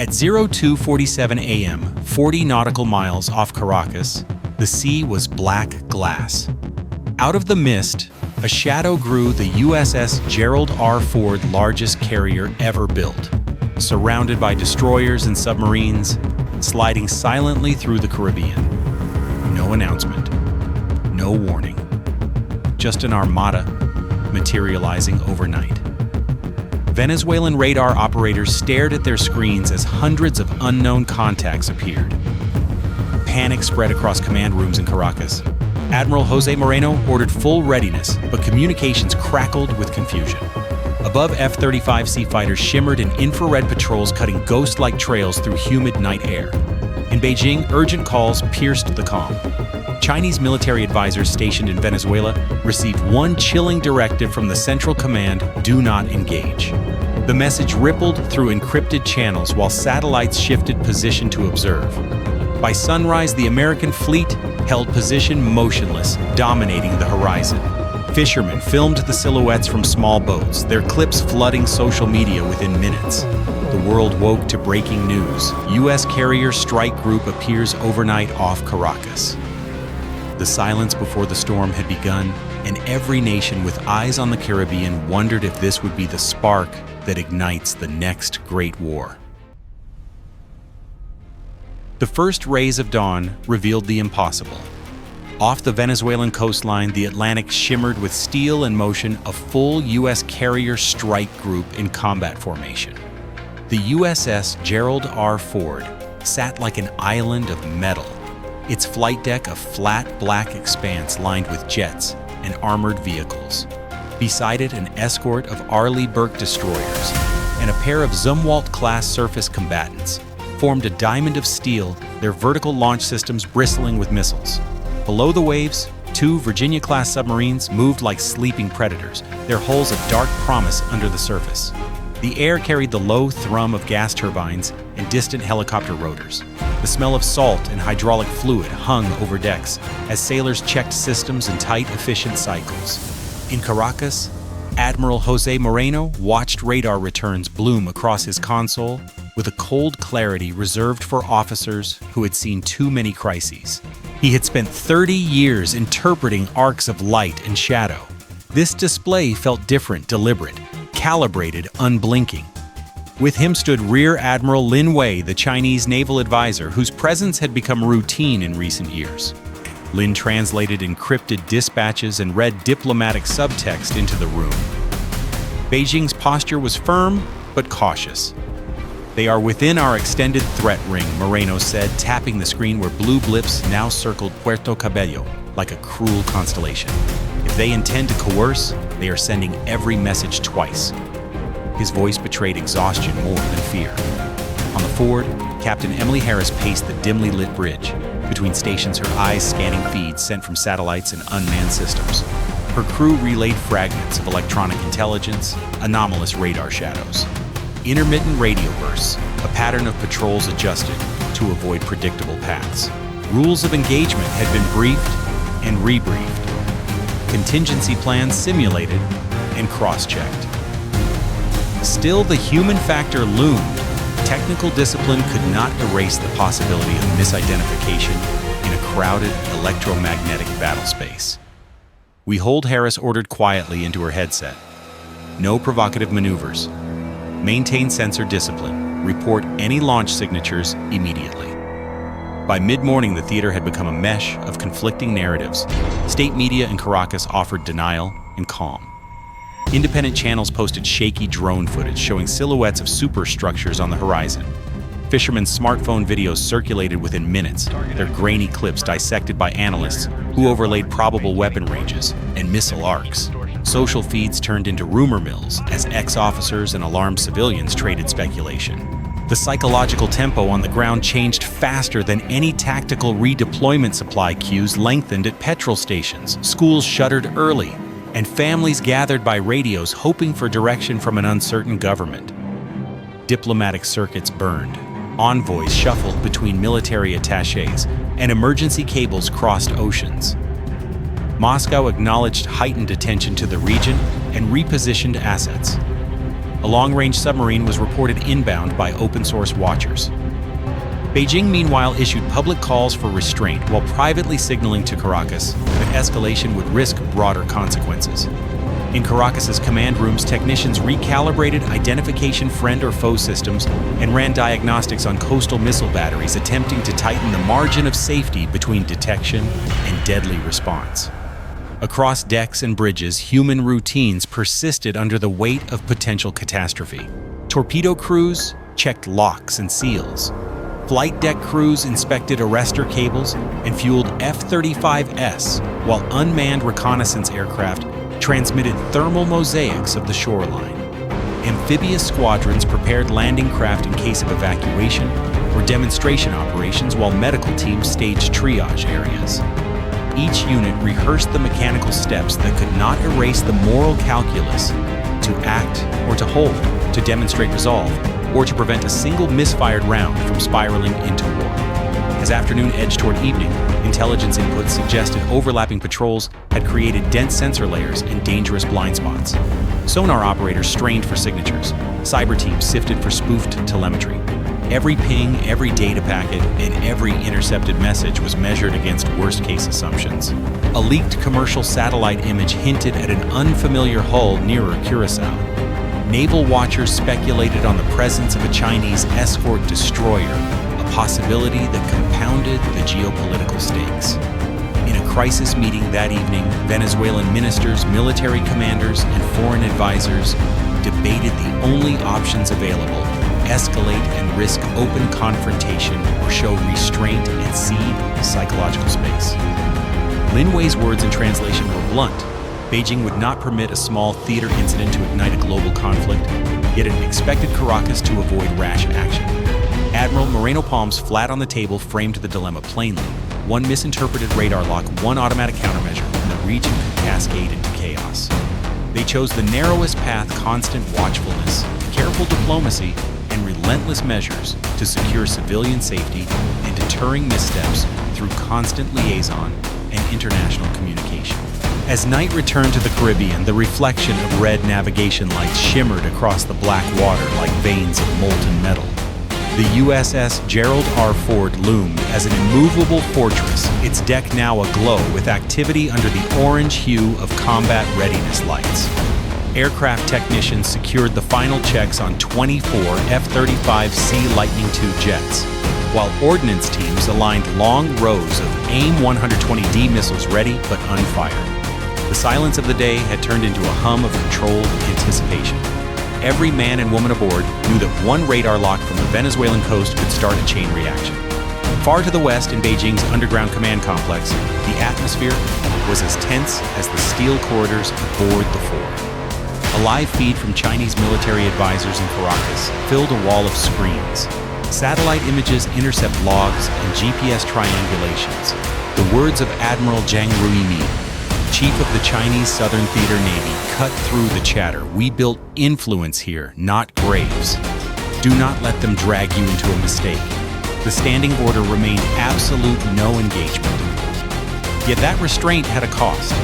At 02:47 a.m., 40 nautical miles off Caracas, the sea was black glass. Out of the mist, a shadow grew, the USS Gerald R. Ford, largest carrier ever built, surrounded by destroyers and submarines, sliding silently through the Caribbean. No announcement, no warning, just an armada materializing overnight. Venezuelan radar operators stared at their screens as hundreds of unknown contacts appeared. Panic spread across command rooms in Caracas. Admiral Jose Moreno ordered full readiness, but communications crackled with confusion. Above, F-35C fighters shimmered in infrared patrols, cutting ghost-like trails through humid night air. In Beijing, urgent calls pierced the calm. Chinese military advisors stationed in Venezuela received one chilling directive from the Central Command: do not engage. The message rippled through encrypted channels while satellites shifted position to observe. By sunrise, the American fleet held position motionless, dominating the horizon. Fishermen filmed the silhouettes from small boats, their clips flooding social media within minutes. The world woke to breaking news. U.S. carrier strike group appears overnight off Caracas. The silence before the storm had begun, and every nation with eyes on the Caribbean wondered if this would be the spark that ignites the next great war. The first rays of dawn revealed the impossible. Off the Venezuelan coastline, the Atlantic shimmered with steel in motion, a full U.S. carrier strike group in combat formation. The USS Gerald R. Ford sat like an island of metal, its flight deck a flat black expanse lined with jets and armored vehicles. Beside it, an escort of Arleigh Burke destroyers and a pair of Zumwalt-class surface combatants formed a diamond of steel, their vertical launch systems bristling with missiles. Below the waves, two Virginia-class submarines moved like sleeping predators, their hulls a dark promise under the surface. The air carried the low thrum of gas turbines and distant helicopter rotors. The smell of salt and hydraulic fluid hung over decks as sailors checked systems in tight, efficient cycles. In Caracas, Admiral Jose Moreno watched radar returns bloom across his console with a cold clarity reserved for officers who had seen too many crises. He had spent 30 years interpreting arcs of light and shadow. This display felt different, deliberate, calibrated, unblinking. With him stood Rear Admiral Lin Wei, the Chinese naval advisor whose presence had become routine in recent years. Lin translated encrypted dispatches and read diplomatic subtext into the room. Beijing's posture was firm but cautious. "They are within our extended threat ring," Moreno said, tapping the screen where blue blips now circled Puerto Cabello like a cruel constellation. "If they intend to coerce, they are sending every message twice." His voice betrayed exhaustion more than fear. On the Ford, Captain Emily Harris paced the dimly lit bridge. Between stations, her eyes scanning feeds sent from satellites and unmanned systems. Her crew relayed fragments of electronic intelligence, anomalous radar shadows. Intermittent radio bursts, a pattern of patrols adjusted to avoid predictable paths. Rules of engagement had been briefed and rebriefed. Contingency plans simulated and cross-checked. Still, the human factor loomed. Technical discipline could not erase the possibility of misidentification in a crowded electromagnetic battle space. "We hold," Harris ordered quietly into her headset. "No provocative maneuvers. Maintain sensor discipline. Report any launch signatures immediately." By mid-morning, the theater had become a mesh of conflicting narratives. State media in Caracas offered denial and calm. Independent channels posted shaky drone footage showing silhouettes of superstructures on the horizon. Fishermen's smartphone videos circulated within minutes, their grainy clips dissected by analysts who overlaid probable weapon ranges and missile arcs. Social feeds turned into rumor mills as ex-officers and alarmed civilians traded speculation. The psychological tempo on the ground changed faster than any tactical redeployment. Supply queues lengthened at petrol stations, schools shuttered early, and families gathered by radios hoping for direction from an uncertain government. Diplomatic circuits burned, envoys shuffled between military attachés, and emergency cables crossed oceans. Moscow acknowledged heightened attention to the region and repositioned assets. A long-range submarine was reported inbound by open-source watchers. Beijing, meanwhile, issued public calls for restraint while privately signaling to Caracas that escalation would risk broader consequences. In Caracas's command rooms, technicians recalibrated identification friend or foe systems and ran diagnostics on coastal missile batteries, attempting to tighten the margin of safety between detection and deadly response. Across decks and bridges, human routines persisted under the weight of potential catastrophe. Torpedo crews checked locks and seals. Flight deck crews inspected arrestor cables and fueled F-35s, while unmanned reconnaissance aircraft transmitted thermal mosaics of the shoreline. Amphibious squadrons prepared landing craft in case of evacuation or demonstration operations, while medical teams staged triage areas. Each unit rehearsed the mechanical steps that could not erase the moral calculus to act or to hold, to demonstrate resolve, or to prevent a single misfired round from spiraling into war. As afternoon edged toward evening, intelligence inputs suggested overlapping patrols had created dense sensor layers and dangerous blind spots. Sonar operators strained for signatures. Cyber teams sifted for spoofed telemetry. Every ping, every data packet, and every intercepted message was measured against worst-case assumptions. A leaked commercial satellite image hinted at an unfamiliar hull nearer Curacao. Naval watchers speculated on the presence of a Chinese escort destroyer, a possibility that compounded the geopolitical stakes. In a crisis meeting that evening, Venezuelan ministers, military commanders, and foreign advisors debated the only options available: escalate and risk open confrontation, or show restraint and cede psychological space. Lin Wei's words in translation were blunt. Beijing would not permit a small theater incident to ignite a global conflict, yet it expected Caracas to avoid rash action. Admiral Moreno Palm's flat on the table framed the dilemma plainly. One misinterpreted radar lock, one automatic countermeasure, and the region could cascade into chaos. They chose the narrowest path: constant watchfulness, careful diplomacy, and relentless measures to secure civilian safety and deterring missteps through constant liaison and international communication. As night returned to the Caribbean, the reflection of red navigation lights shimmered across the black water like veins of molten metal. The USS Gerald R loomed as an immovable fortress, its deck now aglow with activity under the orange hue of combat readiness lights. Aircraft technicians secured the final checks on 24 F-35C Lightning II jets, while ordnance teams aligned long rows of AIM-120D missiles ready but unfired. The silence of the day had turned into a hum of controlled anticipation. Every man and woman aboard knew that one radar lock from the Venezuelan coast could start a chain reaction. Far to the west in Beijing's underground command complex, the atmosphere was as tense as the steel corridors aboard the Ford. A live feed from Chinese military advisors in Caracas filled a wall of screens. Satellite images intercept logs and GPS triangulations. The words of Admiral Zhang Ruimi, chief of the Chinese Southern Theater Navy, cut through the chatter. We built influence here, not graves. Do not let them drag you into a mistake. The standing order remained absolute no engagement. Yet that restraint had a cost.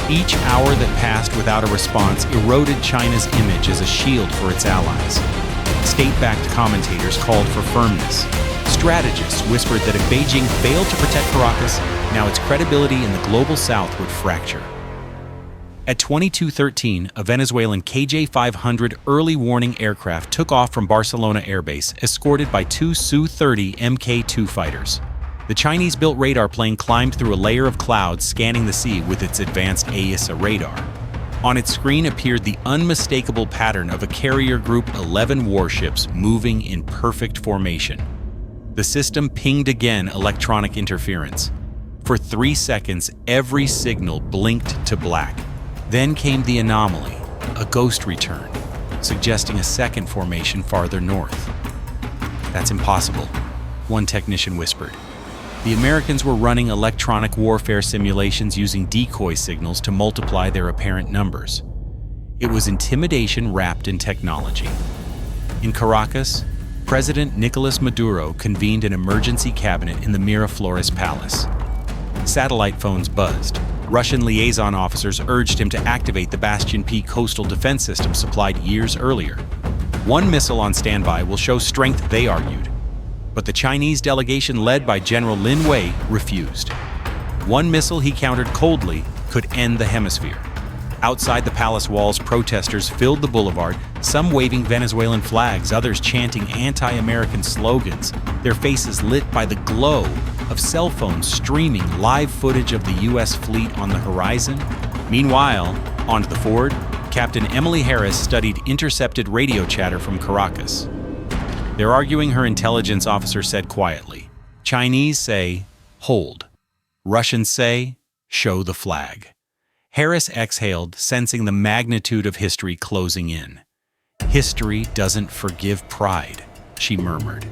Each hour that passed without a response eroded China's image as a shield for its allies. State-backed commentators called for firmness. Strategists whispered that if Beijing failed to protect Caracas, now its credibility in the global south would fracture. At 22:13, a Venezuelan KJ-500 early warning aircraft took off from Barcelona Air Base, escorted by two Su-30 Mk-2 fighters. The Chinese-built radar plane climbed through a layer of clouds, scanning the sea with its advanced AESA radar. On its screen appeared the unmistakable pattern of a Carrier Group 11 warships moving in perfect formation. The system pinged again electronic interference. For 3 seconds, every signal blinked to black. Then came the anomaly, a ghost return, suggesting a second formation farther north. "That's impossible," one technician whispered. The Americans were running electronic warfare simulations using decoy signals to multiply their apparent numbers. It was intimidation wrapped in technology. In Caracas, President Nicolas Maduro convened an emergency cabinet in the Miraflores Palace. Satellite phones buzzed. Russian liaison officers urged him to activate the Bastion P coastal defense system supplied years earlier. One missile on standby will show strength, they argued. But the Chinese delegation led by General Lin Wei refused. One missile, he countered coldly, could end the hemisphere. Outside the palace walls, protesters filled the boulevard, some waving Venezuelan flags, others chanting anti-American slogans, their faces lit by the glow of cell phones streaming live footage of the U.S. fleet on the horizon. Meanwhile, onto the Ford, Captain Emily Harris studied intercepted radio chatter from Caracas. They're arguing, her intelligence officer said quietly. Chinese say, hold. Russians say, show the flag. Harris exhaled, sensing the magnitude of history closing in. History doesn't forgive pride, she murmured.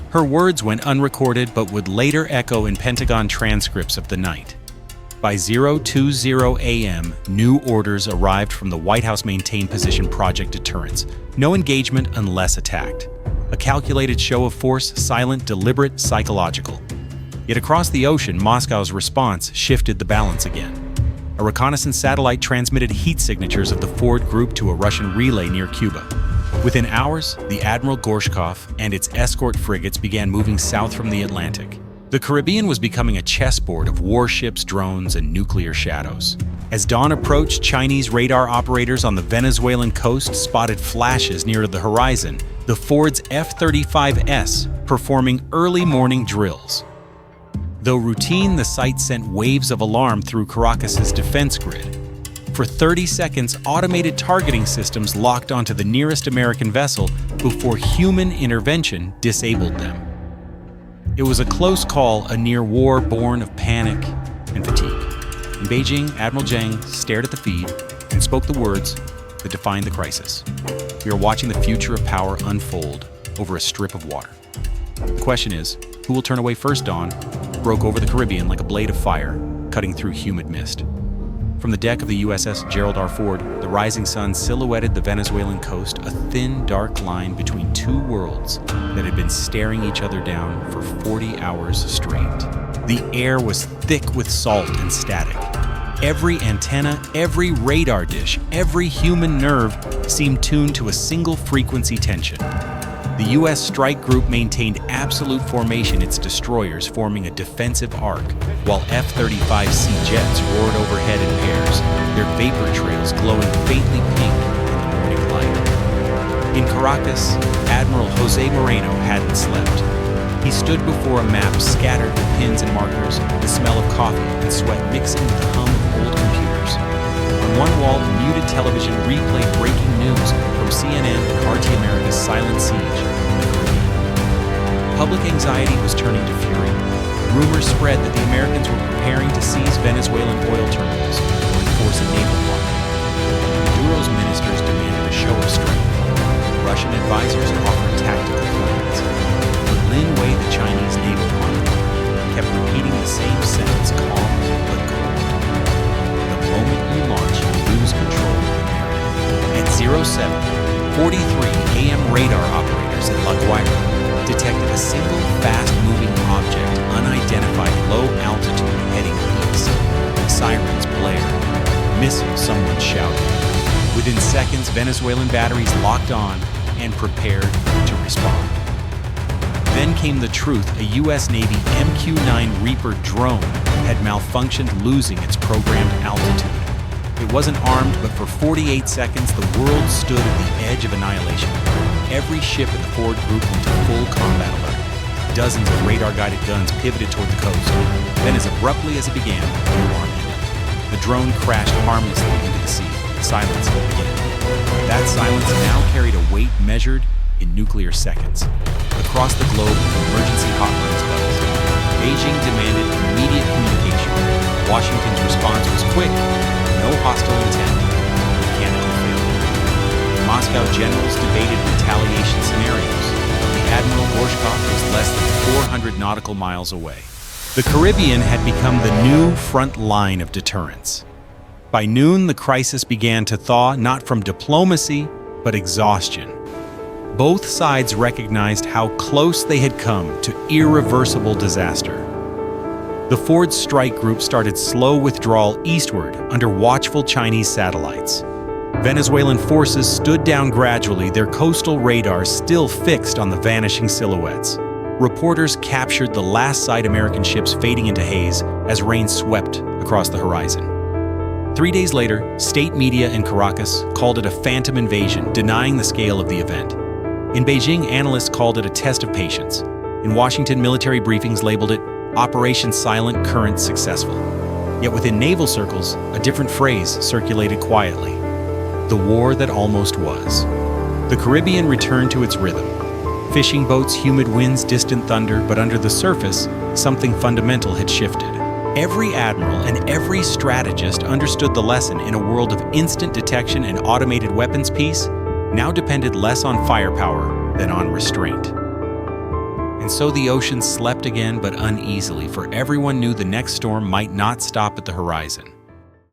Her words went unrecorded but would later echo in Pentagon transcripts of the night. By 0:20 a.m., new orders arrived from the White House maintained position Project Deterrence. No engagement unless attacked. A calculated show of force, silent, deliberate, psychological. Yet across the ocean, Moscow's response shifted the balance again. A reconnaissance satellite transmitted heat signatures of the Ford group to a Russian relay near Cuba. Within hours, the Admiral Gorshkov and its escort frigates began moving south from the Atlantic. The Caribbean was becoming a chessboard of warships, drones, and nuclear shadows. As dawn approached, Chinese radar operators on the Venezuelan coast spotted flashes near the horizon, the Ford's F-35S performing early morning drills. Though routine, the sight sent waves of alarm through Caracas's defense grid. For 30 seconds, automated targeting systems locked onto the nearest American vessel before human intervention disabled them. It was a close call, a near war born of panic and fatigue. In Beijing, Admiral Zhang stared at the feed and spoke the words that defined the crisis. We are watching the future of power unfold over a strip of water. The question is, who will turn away first? Dawn broke over the Caribbean like a blade of fire, cutting through humid mist. From the deck of the USS Gerald R. Ford, the rising sun silhouetted the Venezuelan coast, a thin, dark line between two worlds that had been staring each other down for 40 hours straight. The air was thick with salt and static. Every antenna, every radar dish, every human nerve seemed tuned to a single frequency tension. The U.S. strike group maintained absolute formation, its destroyers forming a defensive arc, while F-35C jets roared overhead in pairs, their vapor trails glowing faintly pink in the morning light. In Caracas, Admiral Jose Moreno hadn't slept. He stood before a map scattered with pins and markers, the smell of coffee and sweat mixing with the hum of old computers. On one wall, a muted television replayed breaking news from CNN and RT America's silent siege in the Caribbean. Public anxiety was turning to fury. Rumors spread that the Americans were preparing to seize Venezuelan oil terminals or enforce a naval blockade. Maduro's ministers demanded a show of strength. Russian advisors offered tactical plans. But Lin Wei, the Chinese naval chronicle, kept repeating the same sentence, calm but cold. The moment you launch, you lose control of the narrative. At 07:43 a.m., radar operators at La Guaira detected a single fast-moving object, unidentified, low altitude, heading east. Sirens blared. Missiles, someone shouted. Within seconds, Venezuelan batteries locked on and prepared to respond. Then came the truth. A U.S. Navy MQ-9 Reaper drone had malfunctioned, losing its programmed altitude. It wasn't armed, but for 48 seconds, the world stood at the edge of annihilation. Every ship in the Ford group went to full combat alert. Dozens of radar-guided guns pivoted toward the coast. Then, as abruptly as it began, the alarm ended. The drone crashed harmlessly into the sea. Silence again. That silence now carried a weight measured in nuclear seconds. Across the globe, emergency hotlines buzzed. Beijing demanded immediate communication. Washington's response was quick. No hostile intent. Mechanical failure. Moscow generals debated retaliation scenarios. The Admiral Gorshkov was less than 400 nautical miles away. The Caribbean had become the new front line of deterrence. By noon, the crisis began to thaw, not from diplomacy, but exhaustion. Both sides recognized how close they had come to irreversible disaster. The Ford strike group started slow withdrawal eastward under watchful Chinese satellites. Venezuelan forces stood down gradually, their coastal radars still fixed on the vanishing silhouettes. Reporters captured the last sight American ships fading into haze as rain swept across the horizon. 3 days later, state media in Caracas called it a phantom invasion, denying the scale of the event. In Beijing, analysts called it a test of patience. In Washington, military briefings labeled it Operation Silent Current Successful. Yet within naval circles, a different phrase circulated quietly: the war that almost was. The Caribbean returned to its rhythm. Fishing boats, humid winds, distant thunder, but under the surface, something fundamental had shifted. Every admiral and every strategist understood the lesson: in a world of instant detection and automated weapons, peace now depended less on firepower than on restraint. And so the ocean slept again, but uneasily, for everyone knew the next storm might not stop at the horizon.